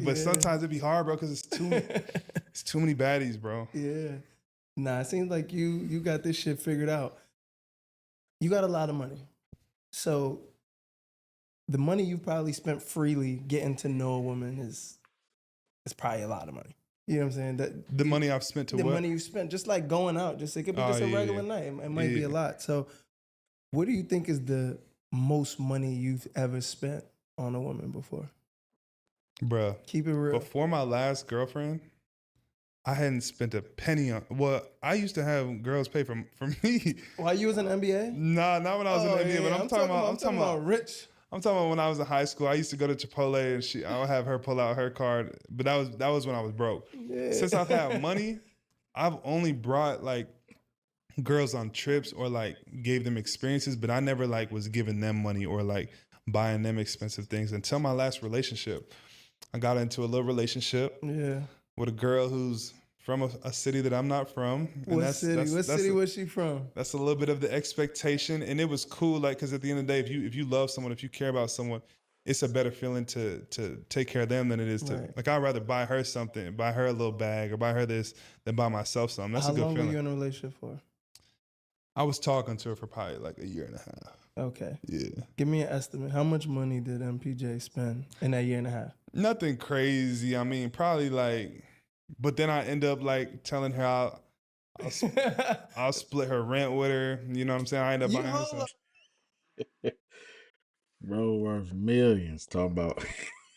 But sometimes it be hard, bro, because it's too many baddies, bro. Yeah. Nah, it seems like you got this shit figured out. You got a lot of money. So the money you probably spent freely getting to know a woman is probably a lot of money. You know what I'm saying? The money I've spent to the what? money you spent, just like going out, just it could be Oh, just a yeah, regular yeah. night. It might be Yeah. a lot. So what do you think is the most money you've ever spent on a woman before? Bruh, Keep it real. before my last girlfriend, I hadn't spent a penny on. Well, I used to have girls pay for me. While you was in the NBA? Nah, not when I was in the NBA, but I'm talking about rich. I'm talking about when I was in high school. I used to go to Chipotle and I would have her pull out her card, but that was when I was broke. Yeah. Since I've had money, I've only brought like girls on trips or like gave them experiences, but I never like was giving them money or like buying them expensive things until my last relationship. I got into a little relationship Yeah. with a girl who's from a city that I'm not from. And What city was she from? That's a little bit of the expectation, and it was cool. Like, because at the end of the day, if you love someone, if you care about someone, it's a better feeling to take care of them than it is to Right. like. I'd rather buy her something, buy her a little bag, or buy her this than buy myself something. That's How a good long feeling. were you in a relationship for? I was talking to her for probably like a year and a half. Okay. Yeah, Give me an estimate. How much money did MPJ spend in that year and a half? nothing crazy. I mean, probably like, but then I end up like telling her I'll split her rent with her. You know what I'm saying? I end up You buying her hold some. up. Bro worth millions. Talking about.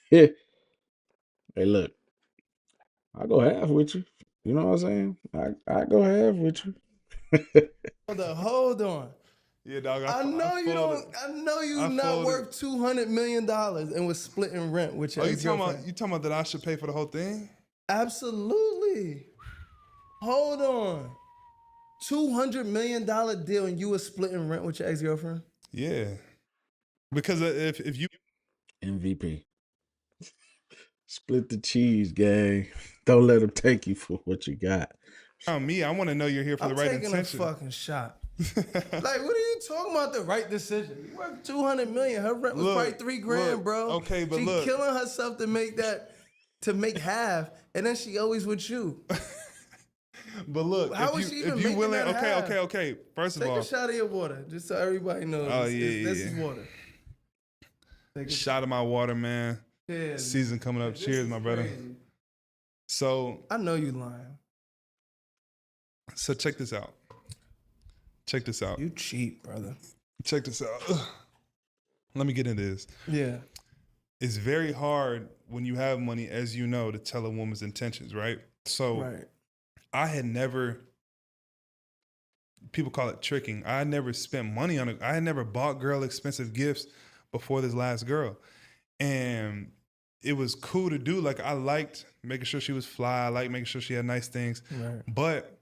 Hey, look, I go half with you. You know what I'm saying? I go half with you. Hold on. Yeah, dog. I know you I not folded. worth $200 million and was splitting rent with your Oh, ex-girlfriend. you talking about that I should pay for the whole thing? Absolutely. Hold on. $200 million deal and you was splitting rent with your ex-girlfriend? Yeah, because if you MVP. Split the cheese, gang. Don't let them take you for what you got. found me, I want to know you're here for the right taking intention. a fucking shot. Like, what are you talking about? The right decision? You worth $200 million. Her rent was probably $3,000, bro. Okay, but she look, killing herself to make half, and then she always with you. but look, How is she even if you making willing, that half? okay. First of Take all, a shot of your water, just so everybody knows. Oh, This yeah. is water. Take a shot of my water, man. Cheers. Season coming up. This Cheers, is my brother. crazy. So I know you lying. check this out. Check this out. You cheap, brother. Check this out. Let me get into this. Yeah. It's very hard when you have money, as you know, to tell a woman's intentions, right? So Right. I had never, people call it tricking. I had never spent money on it. I had never bought girl expensive gifts before this last girl. And it was cool to do. Like, I liked making sure she was fly. I liked making sure she had nice things. Right. But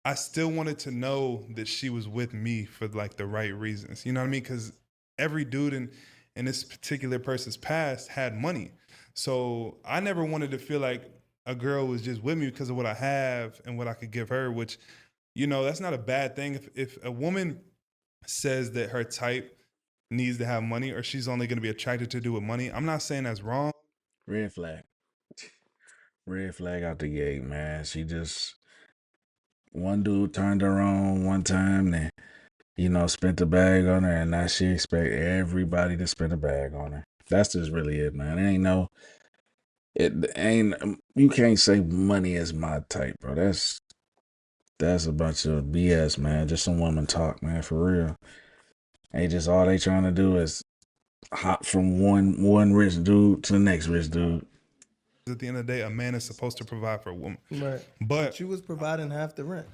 I still wanted to know that she was with me for like the right reasons. You know what I mean? Because every dude in this particular person's past had money. So I never wanted to feel like a girl was just with me because of what I have and what I could give her, which, you know, that's not a bad thing. If a woman says that her type needs to have money or she's only going to be attracted to do with money, I'm not saying that's wrong. Red flag. Red flag out the gate, man. She just, one dude turned her on one time, then, spent the bag on her, and now she expect everybody to spend a bag on her. That's just really it, man. You can't say money is my type, bro. That's a bunch of BS, man. Just some woman talk, man, for real. All they trying to do is hop from one rich dude to the next rich dude. At the end of the day, a man is supposed to provide for a woman. Right. But you was providing half the rent.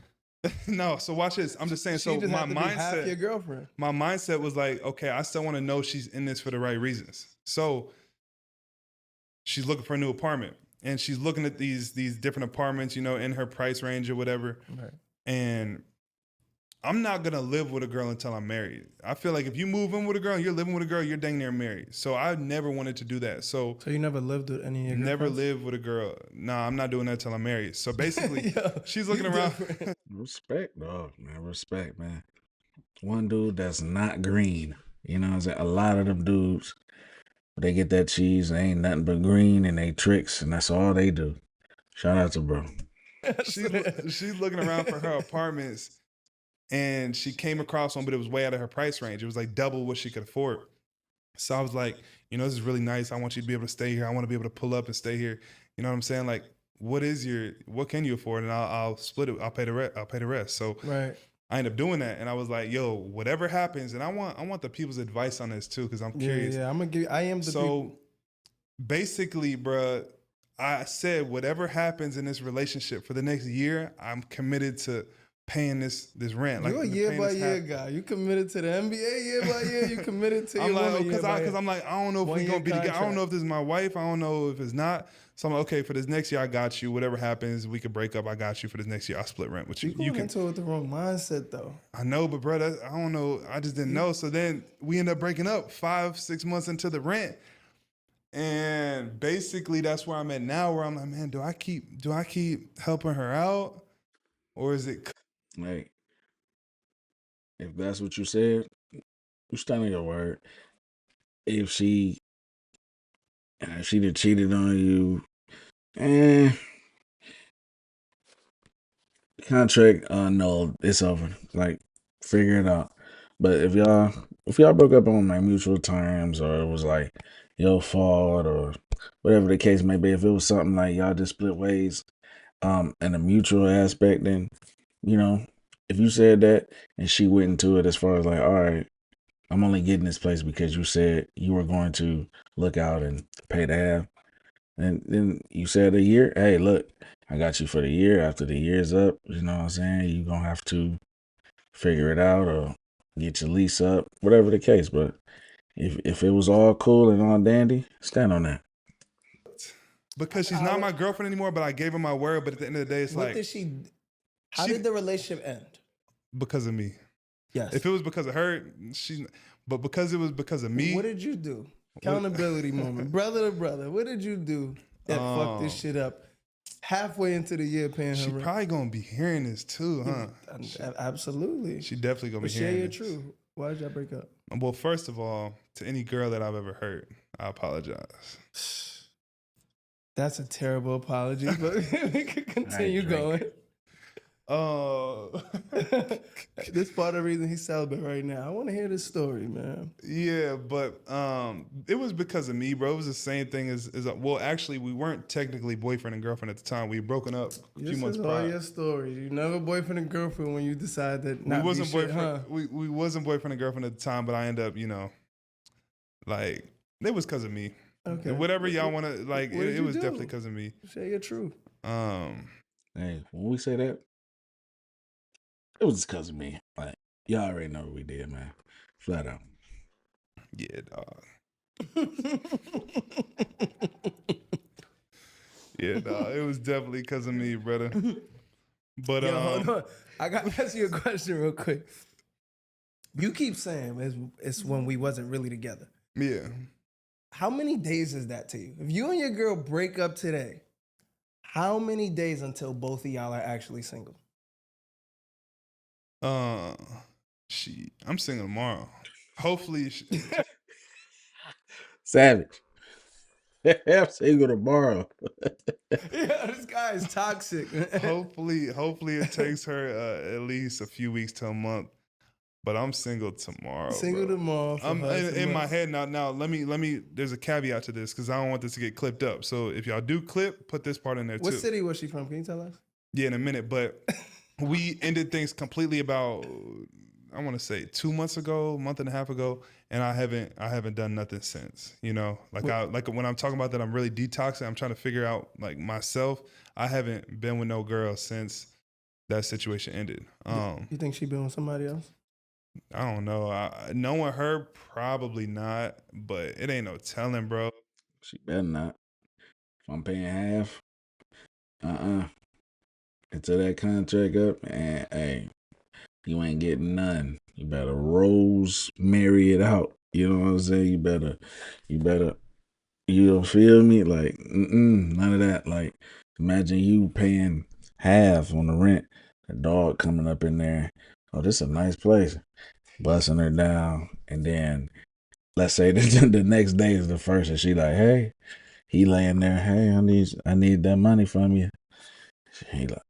no, so watch this. I'm just saying, so just my had to be half your mindset, girlfriend. my mindset was like, okay, I still want to know she's in this for the right reasons. So she's looking for a new apartment and she's looking at these different apartments, you know, in her price range or whatever. Right. And I'm not going to live with a girl until I'm married. I feel like if you move in with a girl and you're living with a girl, you're dang near married. So I never wanted to do that. So you never lived with any of your never girlfriends? lived with a girl. Nah, I'm not doing that till I'm married. So basically, Yo, she's looking you around. different. Respect, dog, man. Respect, man. One dude that's not green. You know what I'm saying? A lot of them dudes, But they get that cheese, they ain't nothing but green and they tricks, and that's all they do. Shout out to bro. She's looking around for her apartments, and she came across one, but it was way out of her price range. It was like double what she could afford. So I was like, this is really nice. I want you to be able to stay here. I want to be able to pull up and stay here. You know what I'm saying? Like, what can you afford? And I'll split it. I'll pay the rest. So Right. I ended up doing that, and I was like, yo, whatever happens, and I want the people's advice on this too, because I'm curious. Yeah. I am the So people. basically, bruh, I said whatever happens in this relationship for the next year, I'm committed to paying this rent. You a year paying by this year guy. You committed to the NBA year by year. You committed to your woman year by year. Because I'm like, I don't know if we're gonna be together. I don't know if this is my wife. I don't know if it's not. So I'm like, okay, for this next year, I got you. Whatever happens, we could break up. I got you for this next year. I'll split rent with you. You going into it with the wrong mindset though. I know, but bro, I don't know. I just didn't know. So then we end up breaking up 5-6 months into the rent. And basically that's where I'm at now, where I'm like, man, do I keep helping her out? Or is it Like, if that's what you said, you stand on your word. If she done cheated on you, contract, no, it's over. Like, figure it out. But if y'all broke up on like mutual terms, or it was like your fault, or whatever the case may be, if it was something like y'all just split ways, in a mutual aspect, then if you said that and she went into it as far as like, all right, I'm only getting this place because you said you were going to look out and pay the half. And then you said a year, hey, look, I got you for the year. After the year's up, you know what I'm saying? You're going to have to figure it out or get your lease up, whatever the case. But if it was all cool and all dandy, stand on that. because she's not my girlfriend anymore, but I gave her my word. But at the end of the day, it's What like, did how did the relationship end? because of me. Yes. If it was because of her, but because it was because of me. What did you do? Accountability moment. Brother to brother. What did you do that fucked this shit up? Halfway into the year paying her She rent. probably gonna be hearing this too, huh? Absolutely. She definitely gonna be share hearing your this. truth. Why did y'all break up? Well, first of all, to any girl that I've ever hurt, I apologize. That's a terrible apology, but we can continue going. Oh, This part of the reason he's celibate right now. I want to hear this story, man. yeah, but it was because of me, bro. It was the same thing as well. Actually, we weren't technically boyfriend and girlfriend at the time. We had broken up a few months This is prior. all your stories. You never boyfriend and girlfriend when you decide that not We wasn't be shit, boyfriend. huh? We wasn't boyfriend and girlfriend at the time, but I ended up, like it was because of me. Okay. Whatever y'all want to like, what did it you was do? definitely because of me. Share your truth. Hey, when we say that, it was just because of me. Like, y'all already know what we did, man. Flat out. Yeah, dog. Yeah, dog. It was definitely because of me, brother. But Yo, hold on. I got to ask you a question real quick. You keep saying it's when we wasn't really together. yeah. How many days is that to you? If you and your girl break up today, how many days until both of y'all are actually single? I'm single tomorrow. Hopefully, Savage. I'm single tomorrow. Yeah, this guy is toxic. hopefully it takes her at least a few weeks to a month. But I'm single tomorrow. Single bro. tomorrow. For I'm her in my months. head now. Now let me. There's a caveat to this because I don't want this to get clipped up. So if y'all do clip, put this part in there What too. city was she from? Can you tell us? Yeah, in a minute. But we ended things completely about, I want to say 2 months ago, a month and a half ago, and I haven't done nothing since. Like when I'm talking about that, I'm really detoxing. I'm trying to figure out like myself. I haven't been with no girl since that situation ended. You think she been with somebody else? I don't know. Knowing her, probably not, but it ain't no telling, bro. She better not. If I'm paying half, until that contract up, and hey, you ain't getting none. You better rosemary it out. You know what I'm saying? You better, you don't feel me? Like, none of that. Like, imagine you paying half on the rent, a dog coming up in there. Oh, this is a nice place. Busting her down, and then let's say the next day is the first, and she like, hey, he laying there, hey, I need that money from you. He like,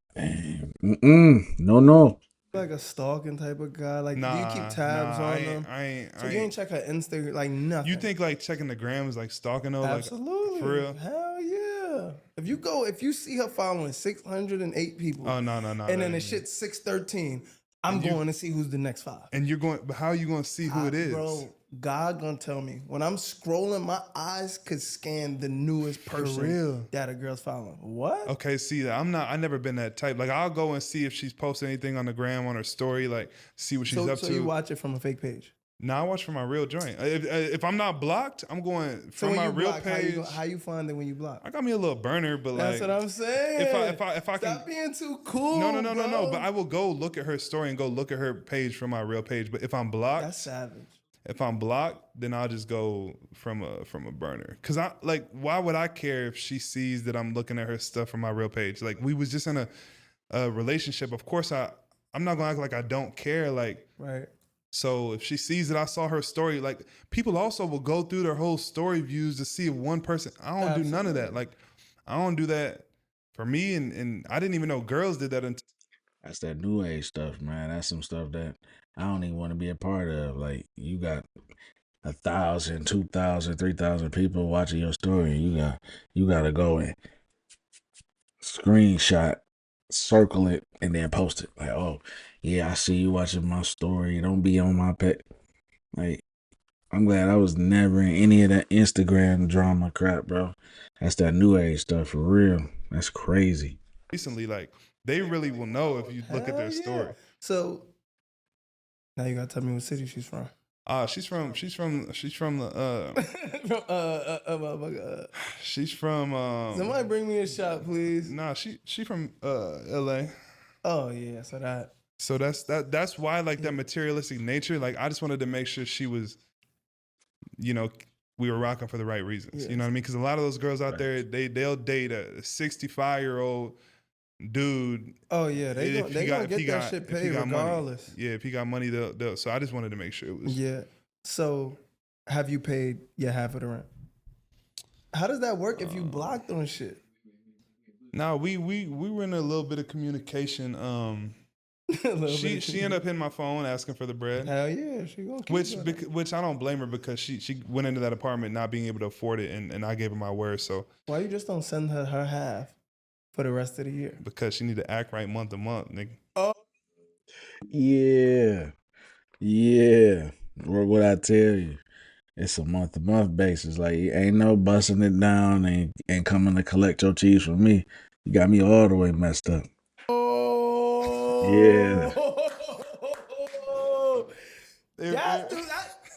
no. Like a stalking type of guy. Like, do you keep Nah, tabs I on ain't, them? I ain't, So I you ain't ain't. check her Instagram, like nothing. You think like checking the gram is like stalking though? Absolutely. Like for real? Hell yeah. If you see her following 608 people, Oh no, and that then the ain't me. shit's 613, I'm going to see who's the next 5. And you're going, but how are you going to see who it is? Bro, God gonna tell me. When I'm scrolling, my eyes could scan the newest person real? that a girl's following. What? Okay, see, I never been that type. Like I'll go and see if she's posted anything on the gram on her story, like see what she's up So to. you watch it from a fake page. Now I watch from my real joint. If I'm not blocked, I'm going So from when my you real block, page. how you find it when you block? I got me a little burner, but That's like what I'm saying. if I Stop can. being too cool. No. bro. But I will go look at her story and go look at her page from my real page. But if I'm blocked, That's savage. if I'm blocked, then I'll just go from a burner. Cause I like, why would I care if she sees that I'm looking at her stuff from my real page? Like we was just in a relationship. Of course I'm not gonna act like I don't care. Like Right. so if she sees that I saw her story, like people also will go through their whole story views to see if one person. I don't do none of that. Like I don't do that for me, and I didn't even know girls did that until. That's that new age stuff, man. That's some stuff that I don't even want to be a part of. Like you got 1,000, 2,000, 3,000 people watching your story. You gotta go and screenshot, circle it, and then post it. Like, oh yeah, I see you watching my story. Don't be on my pet. Like, I'm glad I was never in any of that Instagram drama crap, bro. That's that new age stuff for real. That's crazy. Recently, like they really will know if you look at their Hell yeah. story. So now you gotta tell me what city she's from. She's from the she's from Somebody bring me a shot, please. nah, she from LA. Oh yeah, So that's why like that materialistic nature, like I just wanted to make sure she was, you know, we were rocking for the right reasons. Yes. You know what I mean? Because a lot of those girls out there, they'll date a 65-year-old dude. Oh yeah, they gonna get that shit paid regardless. Yeah, if he got money, they'll. So I just wanted to make sure it was. Yeah. So have you paid your half of the rent? How does that work if you blocked on shit? Nah, we were in a little bit of communication. She ended up hitting my phone asking for the bread. Hell yeah, she gonna keep which I don't blame her because she went into that apartment not being able to afford it, and I gave her my word. So why you just don't send her half for the rest of the year? because she need to act right month to month, nigga. Oh Yeah. What I tell you? It's a month to month basis. Like ain't no busting it down and coming to collect your cheese from me. You got me all the way messed up. Yeah.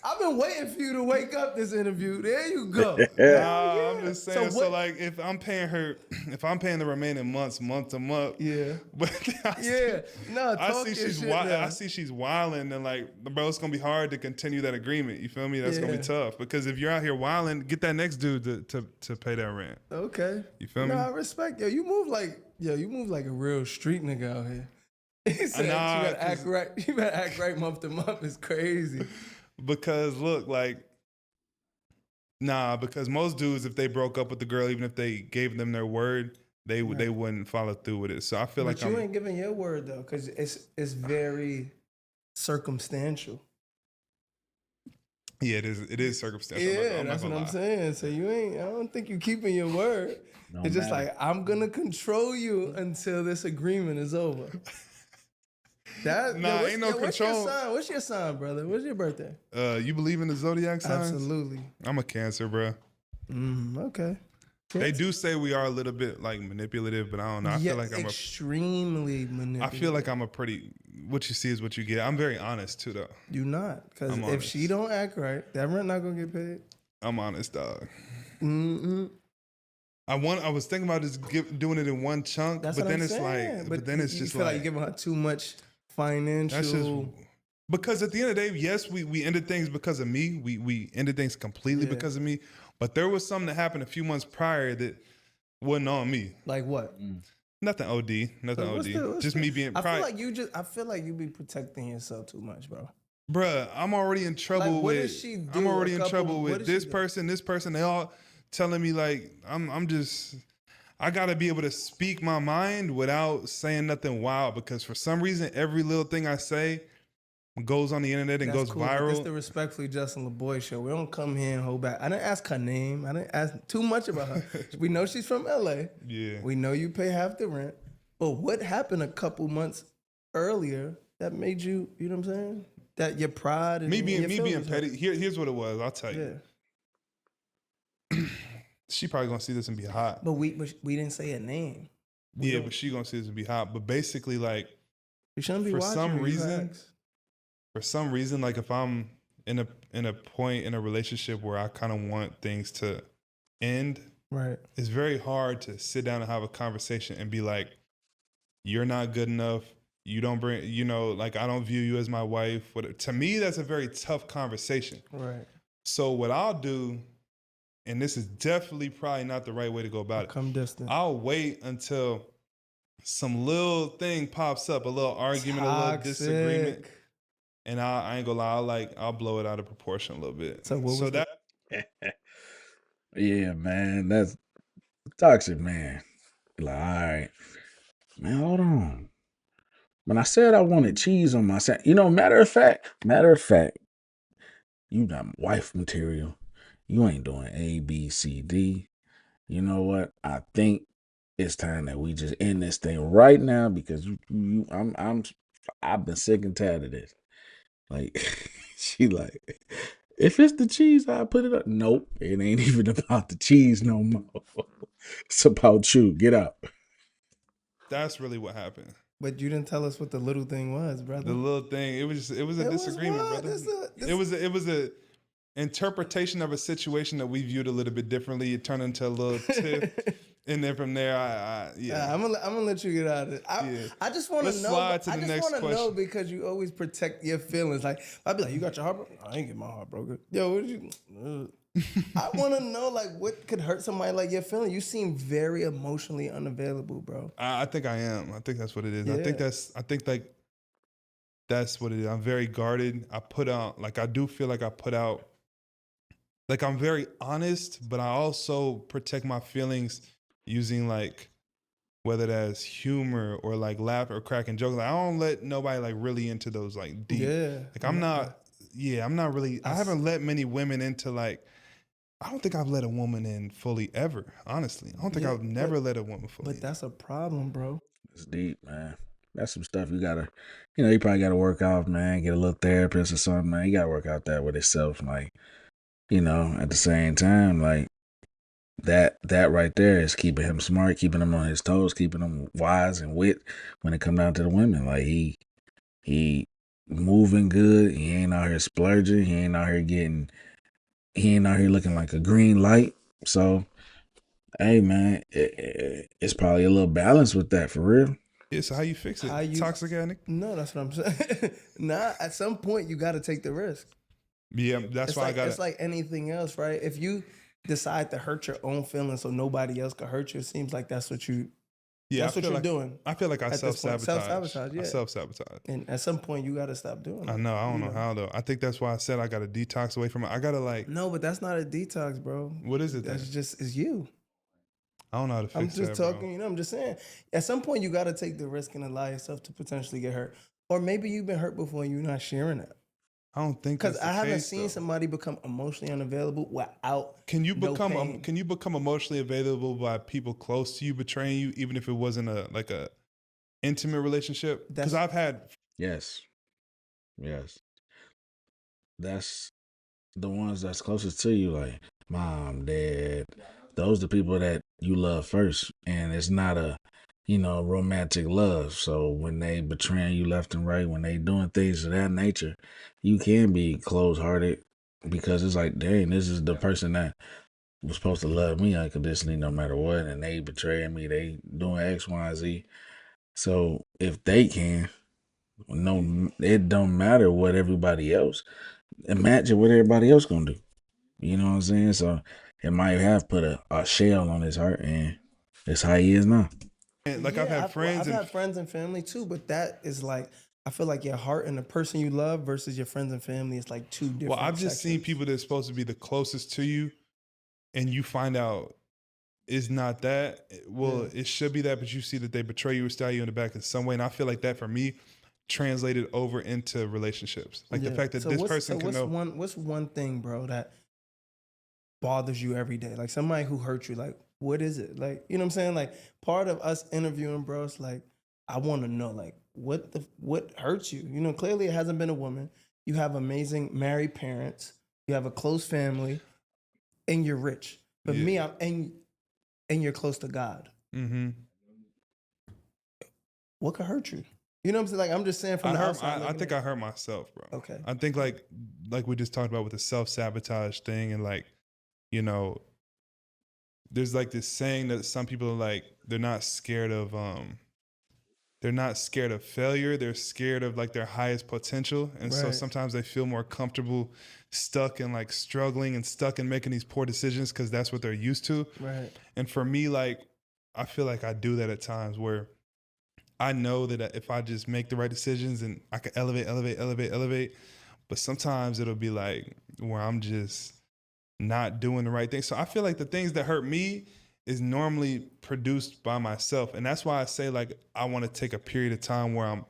I've been waiting for you to wake up this interview. There you go. I'm just saying. So what- like, if I'm paying her, if I'm paying the remaining months, month to month, Yeah. But I see I see she's wilding, and like, bro, it's gonna be hard to continue that agreement. You feel me? That's gonna be tough because if you're out here wilding, get that next dude to pay that rent. Okay. You feel me? I respect. You move like a real street nigga out here. He said you gotta act right. You better act right month to month. It's crazy. Because look, like, because most dudes, if they broke up with the girl, even if they gave them their word, they wouldn't follow through with it. So I feel But you ain't giving your word though, because it's very circumstantial. Yeah, it is circumstantial. Yeah, that's what I'm saying. So I don't think you keeping your word. No It's just matter. like, I'm gonna control you until this agreement is over. Ain't no control. What's your sign, brother? What's your birthday? You believe in the zodiac signs? Absolutely. I'm a Cancer, bro. Okay. They do say we are a little bit like manipulative, but I don't know. I feel like I'm extremely manipulative. I feel like I'm a pretty. What you see is what you get. I'm very honest too, though. You not, because I'm if honest. she don't act right, that rent not gonna get paid. I'm honest, dog. Mm-hmm. I was thinking about just doing it in one chunk, That's but what then I'm it's saying. like, but then it's just you feel like like you're giving her too much financial. that's just because at the end of the day, yes, we ended things because of me. We ended things completely because of me. But there was something that happened a few months prior that wasn't on me. Like what? Nothing OD. Nothing So OD. Just me being I pride. feel like you be protecting yourself too much, bro. bruh, I'm already in trouble what with. does she do? I'm already A in couple- trouble what with does she this do? person, this person. They all telling me like I'm just. I gotta be able to speak my mind without saying nothing wild because for some reason every little thing I say goes on the internet and That's goes cool. But this viral. the Respectfully Justin LaBoy show. We don't come here and hold back. I didn't ask her name. I didn't ask too much about her. We know she's from LA. Yeah. We know you pay half the rent. But what happened a couple months earlier that made you, you know what I'm saying? That your pride and Me being your feelings hurt. petty. Here's what it was. I'll tell you. Yeah. She probably gonna see this and be hot. But we didn't say a name. Yeah, but she gonna see this and be hot. But basically, like You shouldn't be for watching. some her, you reason, facts. for some reason, like if I'm in a point in a relationship where I kind of want things to end, Right. it's very hard to sit down and have a conversation and be like, you're not good enough. You don't bring, like I don't view you as my wife. To me, that's a very tough conversation. Right. So what I'll do, and this is definitely probably not the right way to go about it. Come distant. I'll wait until some little thing pops up, a little argument, a little disagreement. Toxic. And I ain't gonna lie, I'll blow it out of proportion a little bit. So what was that? Yeah, man, that's toxic, man. Like, all right, man, hold on. When I said I wanted cheese on my sandwich, matter of fact, you got wife material. You ain't doing A, B, C, D. You know what? I think it's time that we just end this thing right now because I've been sick and tired of this. Like, she like, if it's the cheese, I put it up. Nope, it ain't even about the cheese no more. It's about you. Get out. That's really what happened. But you didn't tell us what the little thing was, brother. The little thing, it was a disagreement, brother. It was a interpretation of a situation that we viewed a little bit differently. It turned into a little tiff. And then from there, I'm gonna let you get out of it. I just want to know. Slide to the next know question. because you always protect your feelings. Like I'd be like, "You got your heart broken?" I ain't get my heart broken. Yo, what did you? I want to know like what could hurt somebody like your feeling. You seem very emotionally unavailable, bro. I think I am. I think that's what it is. Yeah. I think like that's what it is. I'm very guarded. I do feel like I put out. Like I'm very honest, but I also protect my feelings using like whether that's humor or like laugh or cracking jokes. Like I don't let nobody like really into those like deep. Yeah. Like I'm not really. I haven't let many women into like. I don't think I've let a woman in fully ever. Honestly, I don't think I've never let a woman fully. But that's a problem, bro. It's deep, man. That's some stuff you gotta, you probably gotta work out, man. Get a little therapist or something, man. You gotta work out that with yourself, like, at the same time, like that right there is keeping him smart, keeping him on his toes, keeping him wise and wit when it come down to the women. Like he moving good. He ain't out here splurging. He ain't out here looking like a green light. So, hey, man, it's probably a little balance with that for real. Yeah, so how you fix it? Toxic addict? No, that's what I'm saying. Nah, at some point you got to take the risk. Yeah, that's why I got it. It's like anything else, right? If you decide to hurt your own feelings so nobody else can hurt you, it seems like that's what you. Yeah, that's what you're doing. I feel like I self-sabotage. Self-sabotage, yeah. I self-sabotage. And at some point, you got to stop doing it. I know. I don't know how, though. I think that's why I said I got to detox away from it. I got to, like... No, but that's not a detox, bro. What is it, then? That's just, it's you. I don't know how to fix that, I'm just talking, bro. I'm just saying. At some point, you got to take the risk and allow yourself to potentially get hurt. Or maybe you've been hurt before and you're not sharing it. I don't think that's the Because I haven't case, seen though. somebody become emotionally unavailable without Can you no become pain. can you become emotionally available by people close to you betraying you, even if it wasn't a intimate relationship? Because I've had Yes. That's the ones that's closest to you, like mom, dad. Those are the people that you love first, and it's not a romantic love. So when they betraying you left and right, when they doing things of that nature, you can be closed-hearted because it's like, dang, this is the person that was supposed to love me unconditionally no matter what, and they betraying me, they doing X, Y, and Z. So if they can, no, it don't matter what everybody else. Imagine what everybody else gonna do. You know what I'm saying? So it might have put a shell on his heart, and that's how he is now. Like I've had friends I've had friends and family too, but that is like I feel like your heart and the person you love versus your friends and family is like two different Well, I've just seen sections. people that's supposed to be the closest to you, and you find out it's not that. Well, Yeah. it should be that, but you see that they betray you or stab you in the back in some way. And I feel like that for me translated over into relationships. Like the Yeah. fact that So this what's person so can what's know. one thing, bro, that bothers you every day? Like somebody who hurt you, like what is it? Like, you know what I'm saying? Like part of us interviewing, bro, it's like I want to know like what hurts you? You know, clearly it hasn't been a woman. You have amazing married parents, you have a close family, and you're rich. But me, Yeah. and you're close to God. Mm-hmm. What could hurt you? You know what I'm saying? Like I'm just saying from the outside. I looking think in. I hurt myself, bro. Okay. I think like we just talked about with the self-sabotage thing, and like, you know, there's like this saying that some people are like, they're not scared of failure. They're scared of like their highest potential. And so Right. sometimes they feel more comfortable stuck in like struggling and stuck in making these poor decisions because that's what they're used to. Right. And for me, like, I feel like I do that at times where I know that if I just make the right decisions and I can elevate, but sometimes it'll be like where I'm just not doing the right thing. So I feel like the things that hurt me is normally produced by myself. And that's why I say like I want to take a period of time where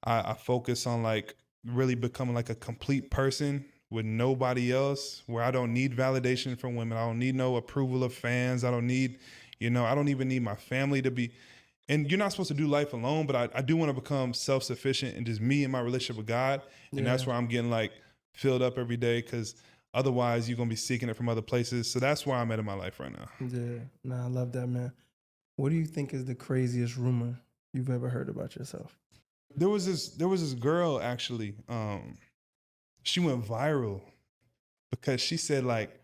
I focus on like really becoming like a complete person with nobody else, where I don't need validation from women. I don't need no approval of fans. I don't need, I don't even need my family to be. And you're not supposed to do life alone, but I do want to become self-sufficient and just me and my relationship with God. And that's Yeah. where I'm getting like filled up every day, because otherwise you're going to be seeking it from other places. So that's where I'm at in my life right now. Yeah. Nah, I love that, man. What do you think is the craziest rumor you've ever heard about yourself? There was this girl actually, she went viral because she said like,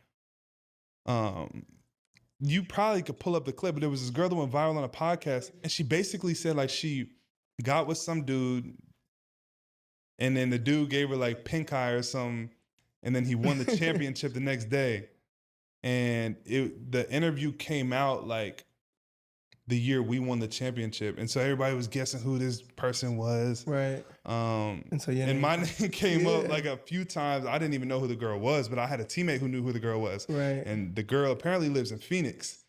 you probably could pull up the clip, but there was this girl that went viral on a podcast, and she basically said like she got with some dude, and then the dude gave her like pink eye or something, and then he won the championship the next day. And the interview came out like the year we won the championship, and so everybody was guessing who this person was. Right. And so your And name my comes- name came up Yeah. like a few times. I didn't even know who the girl was, but I had a teammate who knew who the girl was. Right. And the girl apparently lives in Phoenix.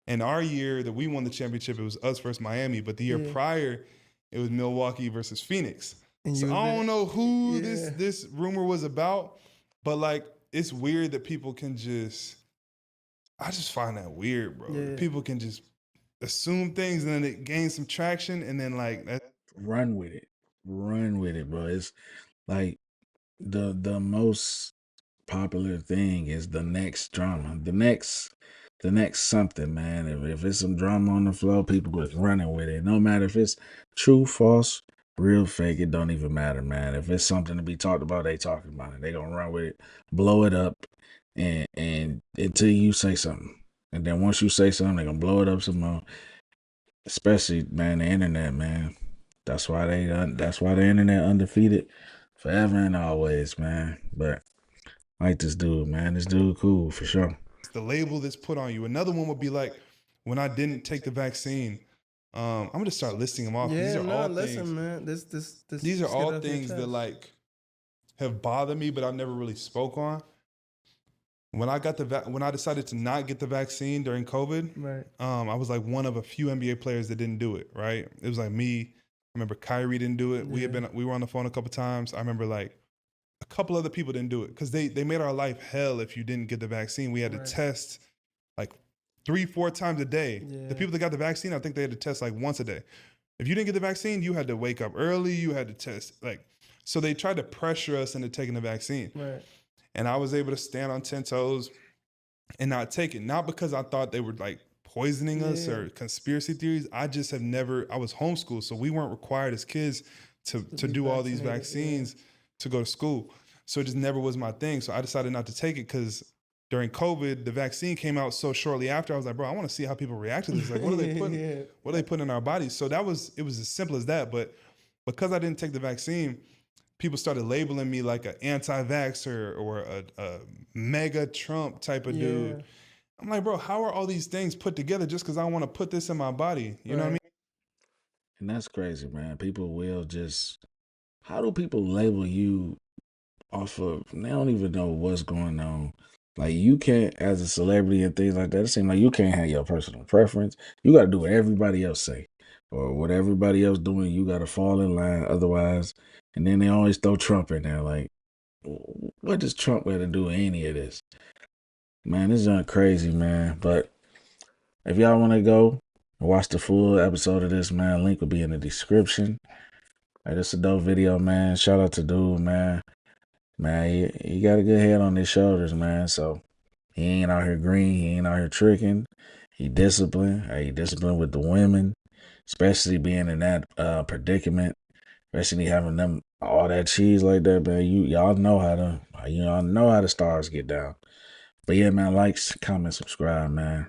And our year that we won the championship, it was us versus Miami. But the year Yeah. prior, it was Milwaukee versus Phoenix. And So you was I there. don't know who Yeah. this rumor was about, but like it's weird that people can just. I just find that weird, bro. Yeah. People can just assume things and then it gains some traction, and then like that. Run with it. Run with it, bro. It's like the most popular thing is the next drama. The next something, man. If it's some drama on the floor, people just running with it. No matter if it's true, false, real, fake, it don't even matter, man. If it's something to be talked about, they talking about it. They gonna run with it, blow it up, and until you say something. And then once you say something, they gonna blow it up some more. Especially, man, the internet, man. That's why the internet undefeated forever and always, man. But I like this dude, man. This dude cool for sure. The label that's put on you. Another one would be like, when I didn't take the vaccine. I'm gonna just start listing them off. Yeah, These are no, all listen, things. man. This These are just get all it off your things that chest. like have bothered me, but I've never really spoke on. When I got when I decided to not get the vaccine during COVID, Right. I was like one of a few NBA players that didn't do it. Right? It was like me. I remember Kyrie didn't do it. Yeah. We were on the phone a couple times. I remember like a couple other people didn't do it because they made our life hell if you didn't get the vaccine. We had Right. to test like 3-4 times a day. Yeah. The people that got the vaccine, I think they had to test like once a day. If you didn't get the vaccine, you had to wake up early. You had to test so they tried to pressure us into taking the vaccine. Right. And I was able to stand on 10 toes and not take it. Not because I thought they were like poisoning us Yeah. or conspiracy theories. I just have never, I was homeschooled, so we weren't required as kids to be do all these vaccinated, vaccines to go to school. So it just never was my thing. So I decided not to take it because during COVID, the vaccine came out so shortly after. I was like, bro, I want to see how people react to this. Like, what are they putting? Yeah. What are they putting in our bodies? So it was as simple as that. But because I didn't take the vaccine, people started labeling me like an anti-vaxxer or a mega Trump type of dude. I'm like, bro, how are all these things put together just because I want to put this in my body? You know what I mean? Right. And that's crazy, man. People will just how do people label you off of, they don't even know what's going on. Like, you can't, as a celebrity and things like that, it seems like you can't have your personal preference. You got to do what everybody else say, or what everybody else doing. You got to fall in line, otherwise. And then they always throw Trump in there. Like, what does Trump got to do with any of this? Man, this is crazy, man. But if y'all want to go watch the full episode of this, man, link will be in the description. Hey, this is a dope video, man. Shout out to dude, man. Man, he got a good head on his shoulders, man. So he ain't out here green. He ain't out here tricking. He disciplined. He disciplined with the women, especially being in that predicament, especially having them all that cheese like that, man. Y'all know how the stars get down. But yeah, man, likes, comment, subscribe, man.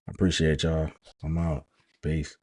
I appreciate y'all. I'm out. Peace.